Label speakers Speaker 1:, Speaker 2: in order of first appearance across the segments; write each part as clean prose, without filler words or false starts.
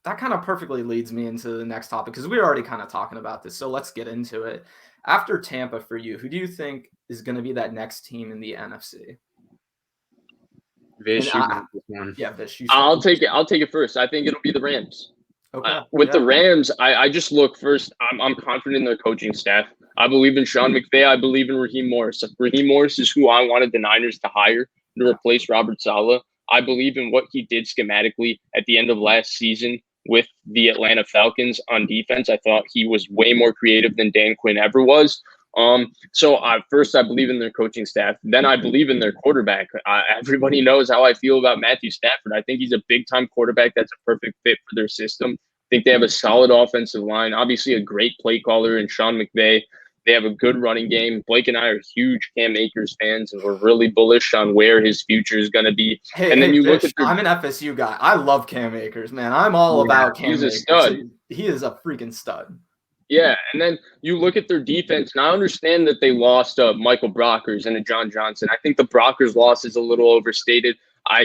Speaker 1: that kind of perfectly leads me into the next topic because we were already kind of talking about this. So let's get into it. After Tampa, for you, who do you think is going to be that next team in the NFC? And
Speaker 2: Vish, you got this one.
Speaker 1: yeah, Vish, you start.
Speaker 3: I'll take it. I'll take it first. I think it'll be the Rams.
Speaker 1: Okay.
Speaker 3: With the Rams, I just look first. I'm confident in their coaching staff. I believe in Sean McVay. I believe in Raheem Morris. Raheem Morris is who I wanted the Niners to hire to replace Robert Saleh. I believe in what he did schematically at the end of last season with the Atlanta Falcons on defense. I thought he was way more creative than Dan Quinn ever was. So first, I believe in their coaching staff. Then I believe in their quarterback. Everybody knows how I feel about Matthew Stafford. I think he's a big-time quarterback that's a perfect fit for their system. I think they have a solid offensive line, obviously a great play caller in Sean McVay. They have a good running game. Blake and I are huge Cam Akers fans, and we're really bullish on where his future is going to be.
Speaker 1: Look at I'm an FSU guy. I love Cam Akers, man. I'm all about Cam Akers.
Speaker 3: He's a stud.
Speaker 1: He is a freaking stud.
Speaker 3: Yeah, and then you look at their defense, and I understand that they lost Michael Brockers and a John Johnson. I think the Brockers loss is a little overstated.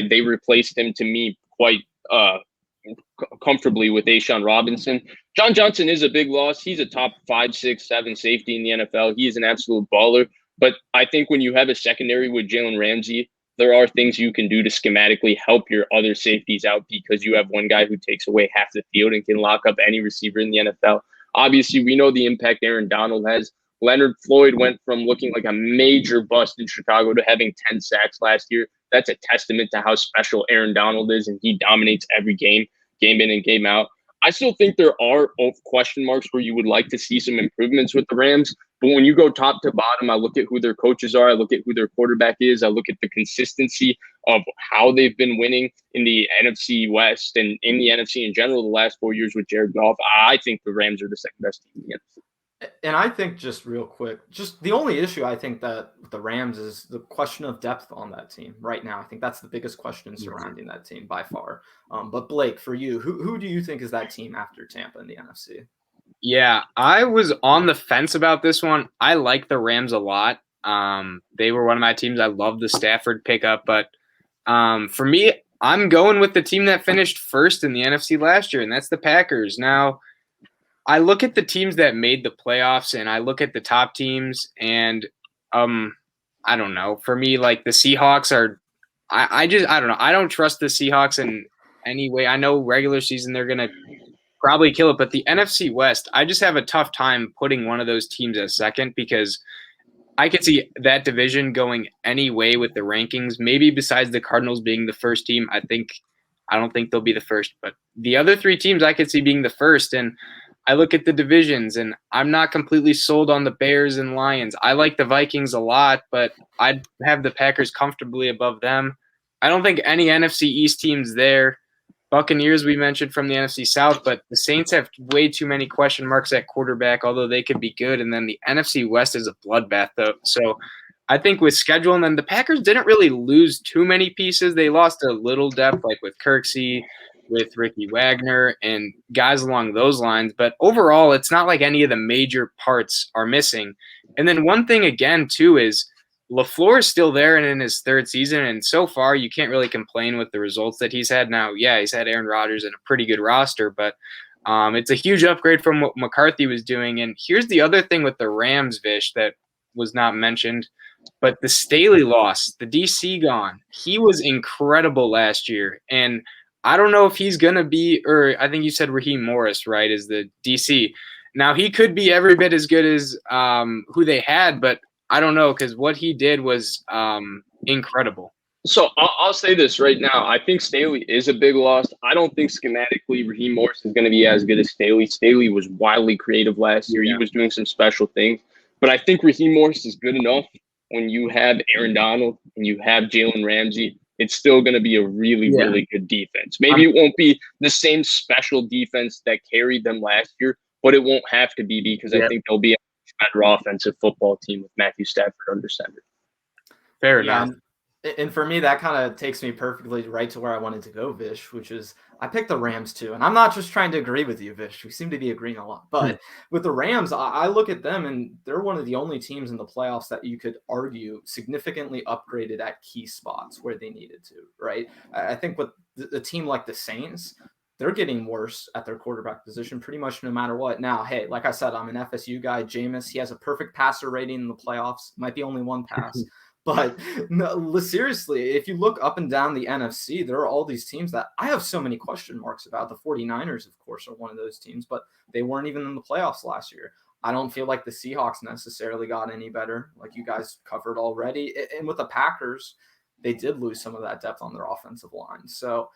Speaker 3: They replaced him, to me, quite comfortably with Ashawn Robinson. John Johnson is a big loss. He's a top 5, 6, 7 safety in the NFL. He is an absolute baller. But I think when you have a secondary with Jalen Ramsey, there are things you can do to schematically help your other safeties out because you have one guy who takes away half the field and can lock up any receiver in the NFL. Obviously, we know the impact Aaron Donald has. Leonard Floyd went from looking like a major bust in Chicago to having 10 sacks last year. That's a testament to how special Aaron Donald is, and he dominates every game in and game out. I still think there are question marks where you would like to see some improvements with the Rams. But when you go top to bottom, I look at who their coaches are. I look at who their quarterback is. I look at the consistency of how they've been winning in the NFC West and in the NFC in general the last 4 years with Jared Goff. I think the Rams are the second best team in the NFC.
Speaker 1: And I think just real quick, just the only issue I think that with the Rams is the question of depth on that team right now. I think that's the biggest question surrounding that team by far. But Blake, for you, who do you think is that team after Tampa in the NFC?
Speaker 2: Yeah, I was on the fence about this one. I like the Rams a lot. They were one of my teams. I love the Stafford pickup, but for me, I'm going with the team that finished first in the NFC last year, and that's the Packers. Now, I look at the teams that made the playoffs, and I look at the top teams, and I don't know. For me, like the Seahawks are, I don't know. I don't trust the Seahawks in any way. I know regular season they're gonna probably kill it, but the NFC West, I just have a tough time putting one of those teams as second because I could see that division going any way with the rankings. Maybe besides the Cardinals being the first team, I don't think they'll be the first, but the other 3 teams I could see being the first. And I look at the divisions, and I'm not completely sold on the Bears and Lions. I like the Vikings a lot, but I'd have the Packers comfortably above them. I don't think any NFC East teams there. Buccaneers we mentioned from the NFC South, but the Saints have way too many question marks at quarterback, although they could be good. And then the NFC West is a bloodbath, though. So I think with schedule, and then the Packers didn't really lose too many pieces. They lost a little depth, like with Kirksey, with Ricky Wagner and guys along those lines. But overall, it's not like any of the major parts are missing. And then one thing again, too, is LaFleur is still there and in his 3rd season. And so far, you can't really complain with the results that he's had. Now, yeah, he's had Aaron Rodgers and a pretty good roster, but it's a huge upgrade from what McCarthy was doing. And here's the other thing with the Rams, Vish, that was not mentioned. But the Staley loss, the DC gone, he was incredible last year. And I don't know if he's going to be, or I think you said Raheem Morris, right, is the DC. Now, he could be every bit as good as who they had, but I don't know because what he did was incredible.
Speaker 3: So I'll say this right now. I think Staley is a big loss. I don't think schematically Raheem Morris is going to be as good as Staley. Staley was wildly creative last year. Yeah. He was doing some special things. But I think Raheem Morris is good enough when you have Aaron Donald and you have Jalen Ramsey. It's still going to be a really, really good defense. Maybe it won't be the same special defense that carried them last year, but it won't have to be because I think they'll be a better offensive football team with Matthew Stafford under center.
Speaker 2: Fair enough.
Speaker 1: And for me, that kind of takes me perfectly right to where I wanted to go, Vish, which is I picked the Rams too. And I'm not just trying to agree with you, Vish. We seem to be agreeing a lot. But with the Rams, I look at them and they're one of the only teams in the playoffs that you could argue significantly upgraded at key spots where they needed to, right? I think with a team like the Saints, they're getting worse at their quarterback position pretty much no matter what. Now, hey, like I said, I'm an FSU guy. Jameis, he has a perfect passer rating in the playoffs. Might be only one pass. But no, seriously, if you look up and down the NFC, there are all these teams that I have so many question marks about. The 49ers, of course, are one of those teams, but they weren't even in the playoffs last year. I don't feel like the Seahawks necessarily got any better, like you guys covered already. And with the Packers, they did lose some of that depth on their offensive line. So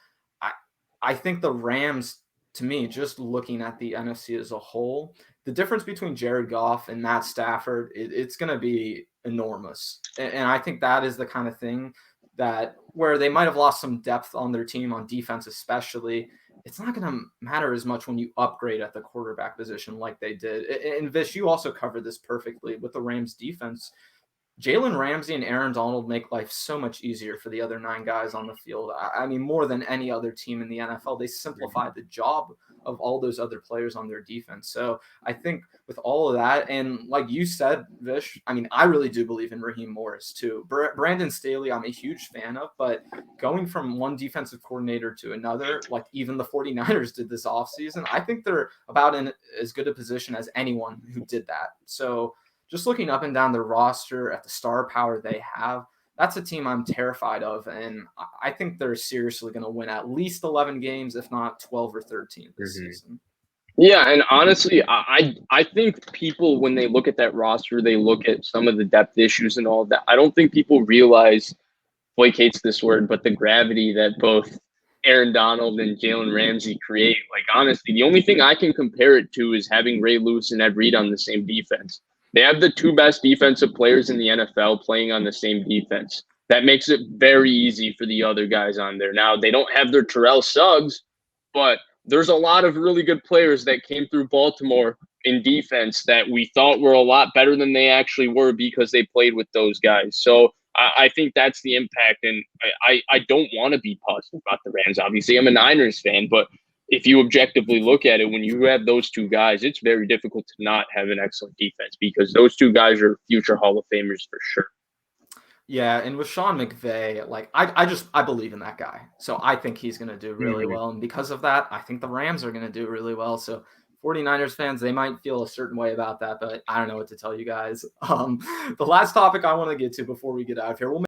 Speaker 1: I think the Rams, to me, just looking at the NFC as a whole, the difference between Jared Goff and Matt Stafford, it's going to be enormous. And I think that is the kind of thing that where they might have lost some depth on their team on defense, especially. It's not going to matter as much when you upgrade at the quarterback position like they did. And Vish, you also covered this perfectly with the Rams defense. Jalen Ramsey and Aaron Donald make life so much easier for the other 9 guys on the field. I mean, more than any other team in the NFL, they simplify the job of all those other players on their defense. So I think with all of that, and like you said, Vish, I mean, I really do believe in Raheem Morris too. Brandon Staley, I'm a huge fan of, but going from one defensive coordinator to another, like even the 49ers did this offseason, I think they're about in as good a position as anyone who did that. So just looking up and down the roster at the star power they have, that's a team I'm terrified of. And I think they're seriously going to win at least 11 games, if not 12 or 13 this season.
Speaker 3: Yeah, and honestly, I think people, when they look at that roster, they look at some of the depth issues and all of that. I don't think people realize, Blake hates this word, but the gravity that both Aaron Donald and Jalen Ramsey create. Like, honestly, the only thing I can compare it to is having Ray Lewis and Ed Reed on the same defense. They have the 2 best defensive players in the NFL playing on the same defense. That makes it very easy for the other guys on there. Now, they don't have their Terrell Suggs, but there's a lot of really good players that came through Baltimore in defense that we thought were a lot better than they actually were because they played with those guys. So I think that's the impact. And I don't want to be positive about the Rams. Obviously, I'm a Niners fan, but if you objectively look at it, when you have those 2 guys, it's very difficult to not have an excellent defense because those 2 guys are future Hall of Famers for sure.
Speaker 1: Yeah, and with Sean McVay, like I believe in that guy. So I think he's going to do really well. And because of that, I think the Rams are going to do really well. So 49ers fans, they might feel a certain way about that, but I don't know what to tell you guys. The last topic I want to get to before we get out of here, we'll